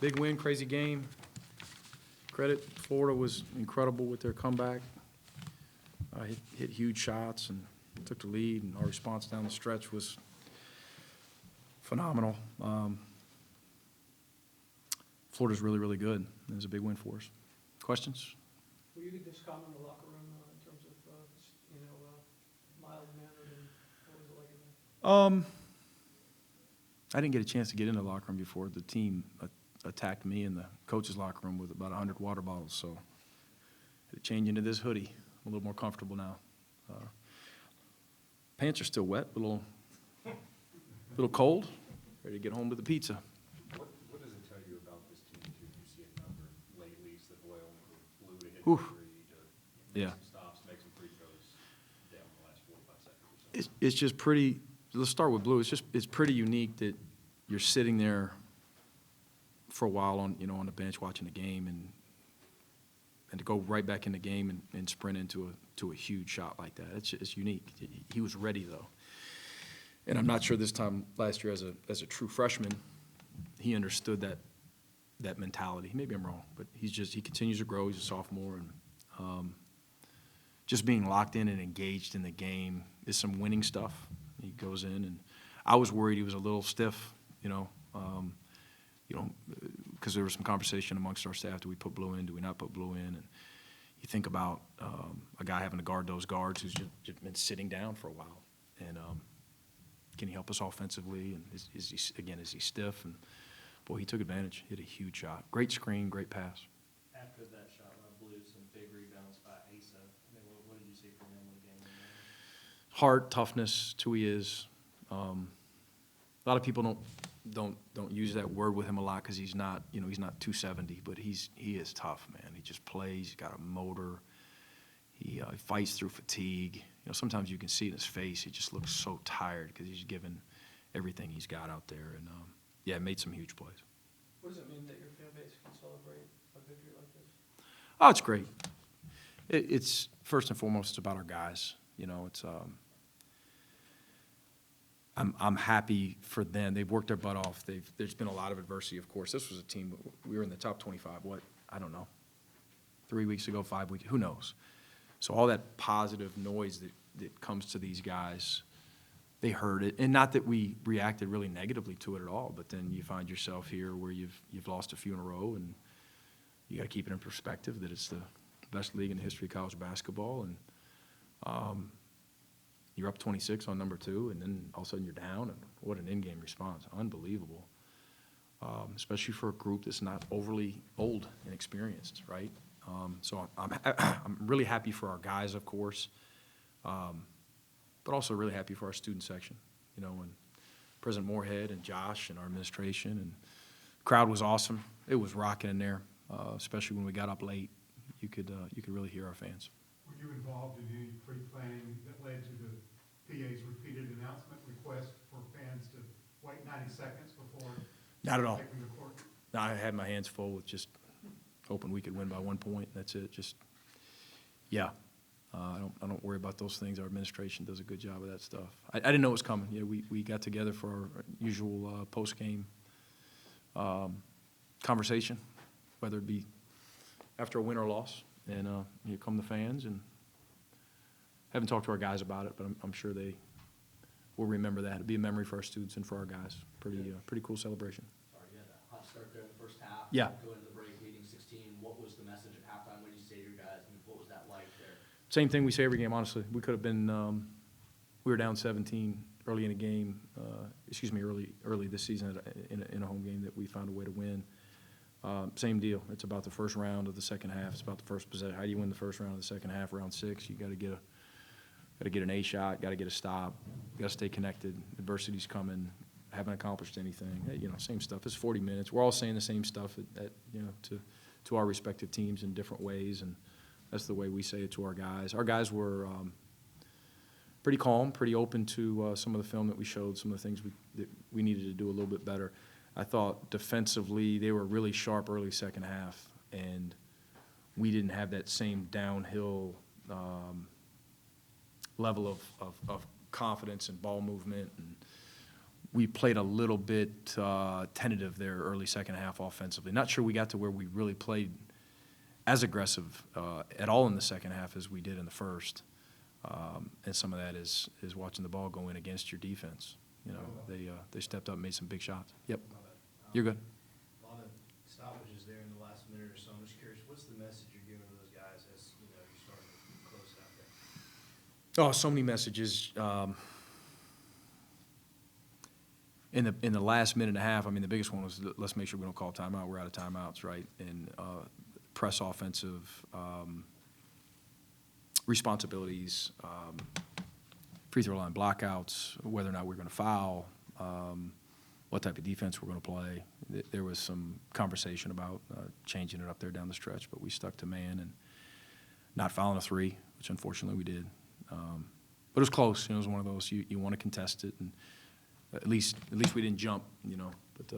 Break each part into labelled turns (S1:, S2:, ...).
S1: Big win, crazy game. Credit, Florida was incredible with their comeback. Hit huge shots and took the lead, and our response down the stretch was phenomenal. Florida's really, really good. It was a big win for us. Questions?
S2: Were you just comment in the locker room in terms of, mild-mannered, and what was it like in there?
S1: I didn't get a chance to get in the locker room before the team attacked me in the coach's locker room with about 100 water bottles, so I had to change into this hoodie. I'm a little more comfortable now. Pants are still wet, a little cold, ready to get home to the pizza.
S3: What does it tell you about this team, too? You see a number lately, it's the Hoyle and Blue to hit
S1: Whew.
S3: the three, to
S1: Yeah.
S3: make some stops, make some free throws down in the last 45 seconds or so.
S1: It's just pretty, let's start with Blue. It's pretty unique that you're sitting there for a while on the bench watching the game and to go right back in the game and sprint into a huge shot like that. It's unique. He was ready, though. And I'm not sure this time last year as a true freshman, he understood that mentality. Maybe I'm wrong, but he continues to grow. He's a sophomore, and just being locked in and engaged in the game is some winning stuff. He goes in, and I was worried he was a little stiff, because there was some conversation amongst our staff. Do we put Blue in? Do we not put Blue in? And you think about a guy having to guard those guards who's just been sitting down for a while, and can he help us offensively? And is he stiff? And boy, he took advantage. Hit a huge shot. Great screen, great pass.
S4: After that shot, Blue, some big rebounds by Asa. I mean, what did you see from him in the game?
S1: Heart, toughness, it's who he is. A lot of people don't use that word with him a lot because he's not 270, but he is tough, man. He just plays. He's got a motor. He fights through fatigue. Sometimes you can see in his face he just looks so tired because he's given everything he's got out there, and made some huge plays.
S2: What does it mean that your fan base can celebrate a victory like this?
S1: Oh, it's great. It's first and foremost, it's about our guys. It's I'm happy for them. They've worked their butt off. There's been a lot of adversity, of course. This was a team, we were in the top 25, I don't know, 3 weeks ago, 5 weeks, who knows? So all that positive noise that comes to these guys, they heard it. And not that we reacted really negatively to it at all, but then you find yourself here where you've lost a few in a row, and you got to keep it in perspective that it's the best league in the history of college basketball, and you're up 26 on number 2, and then all of a sudden you're down, and what an in-game response. Unbelievable, especially for a group that's not overly old and experienced, right? So I'm really happy for our guys, of course, but also really happy for our student section, and President Moorhead and Josh and our administration, and the crowd was awesome. It was rocking in there, especially when we got up late. You could really hear our fans.
S5: Were you involved in any pre-planning that led to the PA's repeated announcement request for fans to wait 90 seconds before
S1: Not at all.
S5: taking the court?
S1: No, I had my hands full with just hoping we could win by 1 point. That's it. I don't worry about those things. Our administration does a good job of that stuff. I didn't know it was coming. We got together for our usual post-game conversation, whether it be after a win or loss, and here come the fans. And haven't talked to our guys about it, but I'm sure they will remember that. It'll be a memory for our students and for our guys. Pretty cool celebration.
S4: Sorry, you had a hot start there in the first half.
S1: Yeah.
S4: Going into the break, leading 16. What was the message at halftime? What did you say to your guys? I mean, what was that like there?
S1: Same thing we say every game, honestly. We could have been, we were down 17 early in a game, early this season in a home game that we found a way to win. Same deal. It's about the first round of the second half. It's about the first possession. How do you win the first round of the second half, round 6? You got to get an A shot, got to get a stop, got to stay connected. Adversity's coming, haven't accomplished anything. Same stuff. It's 40 minutes. We're all saying the same stuff to our respective teams in different ways, and that's the way we say it to our guys. Our guys were pretty calm, pretty open to some of the film that we showed, some of the things that we needed to do a little bit better. I thought defensively they were really sharp early second half, and we didn't have that same downhill level of confidence and ball movement. And we played a little bit tentative there early second half offensively. Not sure we got to where we really played as aggressive at all in the second half as we did in the first. And some of that is watching the ball go in against your defense. You know, they stepped up and made some big shots. Yep, you're good.
S6: A lot of stoppages there in the last minute or so. I'm just curious, what's the message you're giving to those guys as, you know, you're starting to close it out there?
S1: Oh, so many messages. In the last minute and a half, I mean, the biggest one was let's make sure we don't call timeout. We're out of timeouts, right? And press offensive responsibilities, free throw line blockouts, whether or not we're going to foul, what type of defense we're going to play. There was some conversation about changing it up there down the stretch, but we stuck to man and not fouling a three, which unfortunately we did. But it was close. You know, it was one of those you want to contest it, and at least we didn't jump. You know, but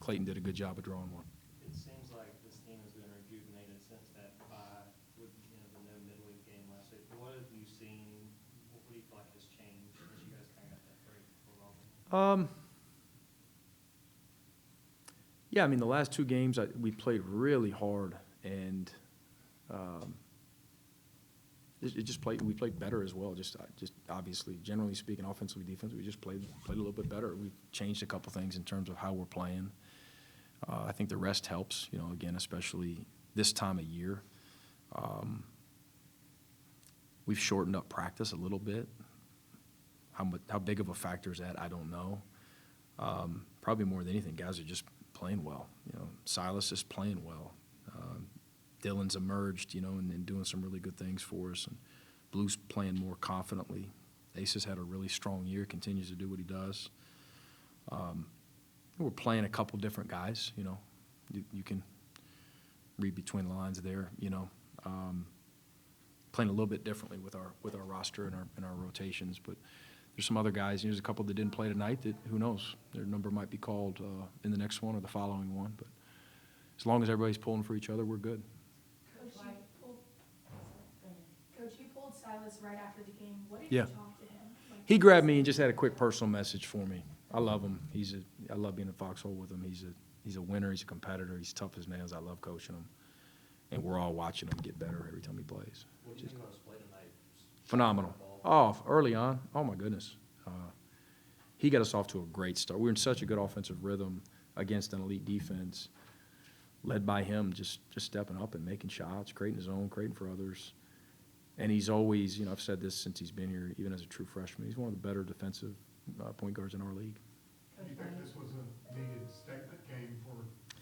S1: Clayton did a good job of drawing one.
S4: It seems like this team has been rejuvenated since that bye with, you know, the no midweek game last week. What have you seen? What do you feel like has changed as you guys kind of got that break for long?
S1: Yeah, I mean, the last two games we played really hard, and we played better as well. Just obviously, generally speaking, offensively, defensively, we just played a little bit better. We changed a couple things in terms of how we're playing. I think the rest helps. You know, again, especially this time of year. We've shortened up practice a little bit. How big of a factor is that? I don't know. Probably more than anything, guys are just playing well. You know, Silas is playing well. Dylan's emerged, you know, and doing some really good things for us. And Blue's playing more confidently. Ace has had a really strong year, continues to do what he does. We're playing a couple different guys, you know. You can read between the lines there, you know. Playing a little bit differently with our roster and our rotations, but there's some other guys. There's a couple that didn't play tonight that, who knows, their number might be called in the next one or the following one. But as long as everybody's pulling for each other, we're good.
S7: Coach, you pulled Silas right after the game. What did
S1: Yeah.
S7: you talk to him? Like,
S1: He grabbed me and just had a quick personal message for me. I love him. I love being in Foxhole with him. He's a winner. He's a competitor. He's tough as nails. I love coaching him, and we're all watching him get better every time he plays.
S4: What do you think about his play tonight?
S1: Phenomenal. Oh, early on. Oh, my goodness. He got us off to a great start. We were in such a good offensive rhythm against an elite defense, led by him just stepping up and making shots, creating his own, creating for others. And he's always, you know, I've said this since he's been here, even as a true freshman, he's one of the better defensive point guards in our league.
S5: Do you think this was a needed statement game for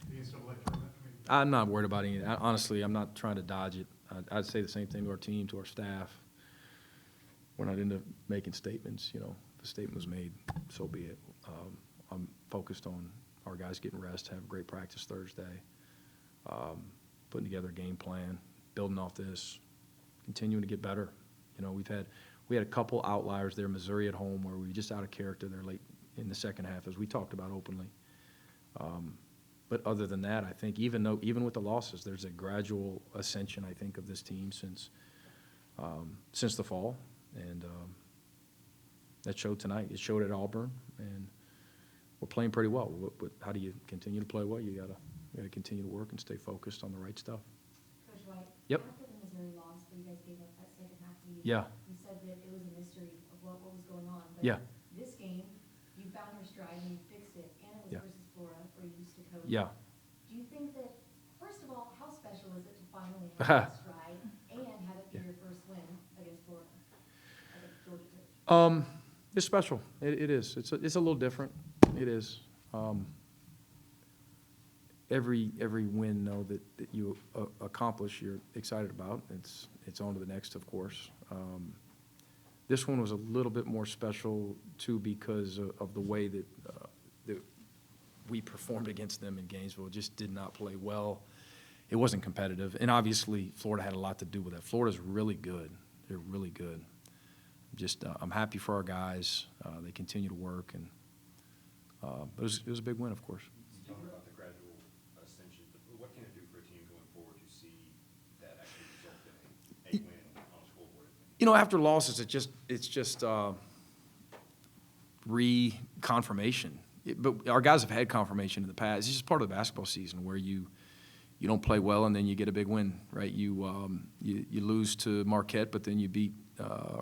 S5: the NCAA tournament? I mean,
S1: I'm not worried about any. Honestly, I'm not trying to dodge it. I'd say the same thing to our team, to our staff. We're not into making statements. You know, if the statement was made, so be it. I'm focused on our guys getting rest, have a great practice Thursday, putting together a game plan, building off this, continuing to get better. You know, we had a couple outliers there, Missouri at home, where we were just out of character there late in the second half, as we talked about openly. But other than that, I think even with the losses, there's a gradual ascension, I think, of this team since the fall, and that showed tonight. It showed at Auburn, and we're playing pretty well. But how do you continue to play well? You gotta continue to work and stay focused on the right stuff.
S8: Coach White.
S1: Yep.
S8: After the Missouri loss, where you guys gave up that second half lead.
S1: Yeah.
S8: You said that it was a mystery of what was going on. But
S1: Yeah.
S8: this game, you found your stride and you fixed it, and it was
S1: Yeah.
S8: versus Florida, where you used to coach.
S1: Yeah.
S8: Do you think that, first of all, how special is it to finally have that stride and have it be
S1: Yeah.
S8: your first win against Florida, against Georgia Tech?
S1: It's special. It is. It's a little different. It is. Every win, though, that you accomplish, you're excited about. It's on to the next, of course. This one was a little bit more special, too, because of the way that we performed against them in Gainesville. It just did not play well. It wasn't competitive. And obviously, Florida had a lot to do with that. Florida's really good. They're really good. I'm happy for our guys. They continue to work, and it was a big win, of course.
S3: You talk about the gradual ascension, but what can it do for a team going forward to see that actually result in a win on a scoreboard?
S1: You know, after losses, it's just re-confirmation. But our guys have had confirmation in the past. It's just part of the basketball season where you don't play well and then you get a big win, right? You lose to Marquette, but then you beat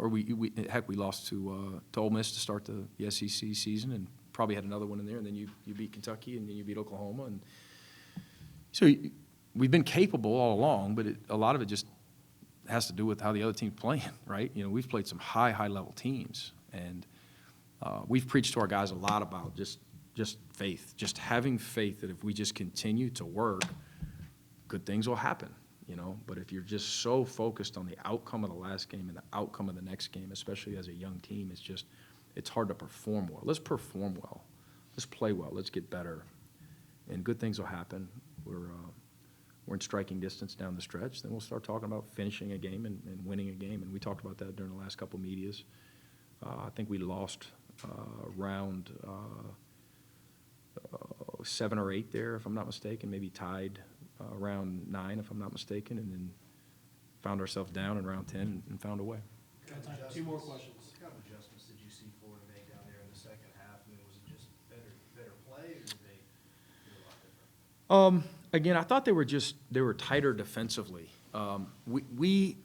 S1: we lost to Ole Miss to start the SEC season, and probably had another one in there, and then you beat Kentucky, and then you beat Oklahoma, and so we've been capable all along, but a lot of it just has to do with how the other team's playing, right? You know, we've played some high level teams, and we've preached to our guys a lot about just faith, just having faith that if we just continue to work, good things will happen, you know. But if you're just so focused on the outcome of the last game and the outcome of the next game, especially as a young team, it's hard to perform well. Let's perform well. Let's play well. Let's get better, and good things will happen. We're in striking distance down the stretch. Then we'll start talking about finishing a game and winning a game, and we talked about that during the last couple medias. I think we lost round 7 or 8 there, if I'm not mistaken, maybe tied round 9, if I'm not mistaken, and then found ourselves down in round 10 and found a way.
S2: Got time for 2 more questions.
S6: What kind of adjustments did you see Florida make down there in the second half? I mean, was it just better play, or did they do a lot different?
S1: Again, I thought they were tighter defensively. We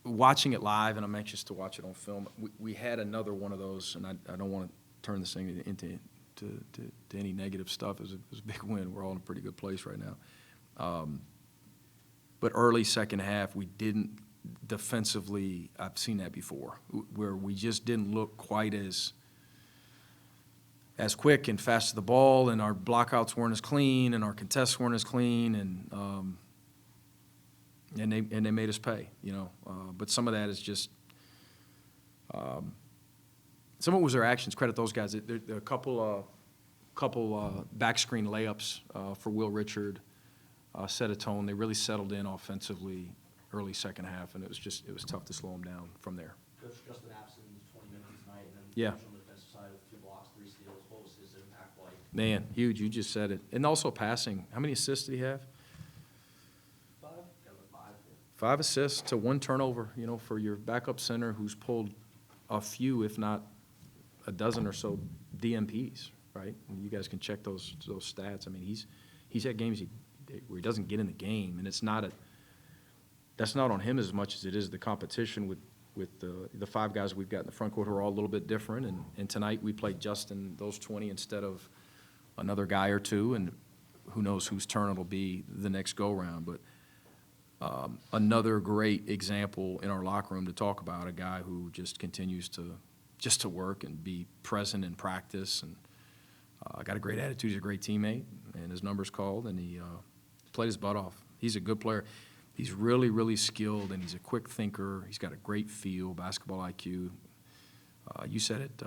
S1: watching it live, and I'm anxious to watch it on film. We had another one of those, and I don't want to turn this thing into any negative stuff. It was a big win. We're all in a pretty good place right now. But early second half, we didn't defensively. I've seen that before, where we just didn't look quite as quick and fast to the ball, and our blockouts weren't as clean, and our contests weren't as clean, and they made us pay, you know. But some of that is just some of it was their actions. Credit those guys. There a couple back screen layups for Will Richard set a tone. They really settled in offensively early second half, and it was tough to slow them down from there.
S2: Coach Justin Abson, 20 minutes tonight, and then
S1: Yeah.
S2: Coach on the defensive side with 2 blocks, 3 steals. What was his impact like?
S1: Man, huge. You just said it. And also passing. How many assists did he have?
S2: 5? Got the 5.
S1: 5 assists to 1 turnover, you know, for your backup center who's pulled a few, if not a dozen or so DMPs, right? And you guys can check those stats. I mean, he's had games where he doesn't get in the game, and that's not on him as much as it is the competition with the 5 guys we've got in the front court who are all a little bit different. And tonight we played Justin those 20 instead of another guy or 2, and who knows whose turn it'll be the next go-round. But another great example in our locker room to talk about, a guy who just continues to work and be present in practice, and got a great attitude. He's a great teammate, and his number's called, and he played his butt off. He's a good player. He's really, really skilled, and he's a quick thinker. He's got a great feel, basketball IQ. You said it,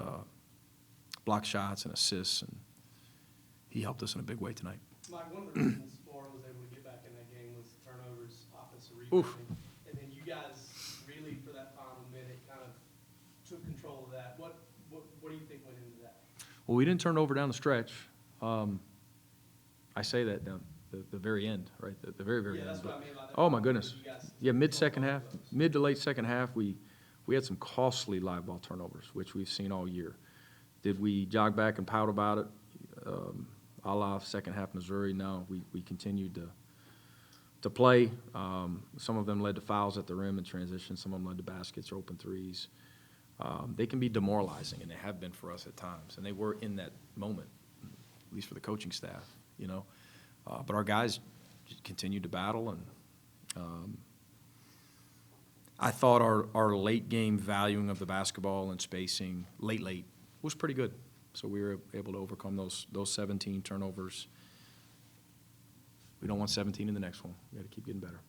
S1: block shots and assists, and he helped us in a big way tonight.
S2: Mike, one of the reasons Florida was able to get back in that game was turnovers, offensive rebounding. And then you guys really, for that final minute, kind of took control of that. What do you think went into that?
S1: Well, we didn't turn over down the stretch. I say that down the very end, right? The very
S2: Yeah,
S1: end.
S2: that's
S1: But-
S2: what I mean by that.
S1: Oh, my goodness.
S2: You guys
S1: Yeah, mid-second
S2: controlled
S1: half,
S2: those.
S1: mid to late second half, we had some costly live ball turnovers, which we've seen all year. Did we jog back and pout about it, a la second half Missouri? No, we continued to play. Some of them led to fouls at the rim and transition. Some of them led to baskets or open threes. They can be demoralizing, and they have been for us at times, and they were in that moment, at least for the coaching staff, you know. But our guys continued to battle, and I thought our late game valuing of the basketball and spacing late was pretty good. So we were able to overcome those 17 turnovers. We don't want 17 in the next one. We got to keep getting better.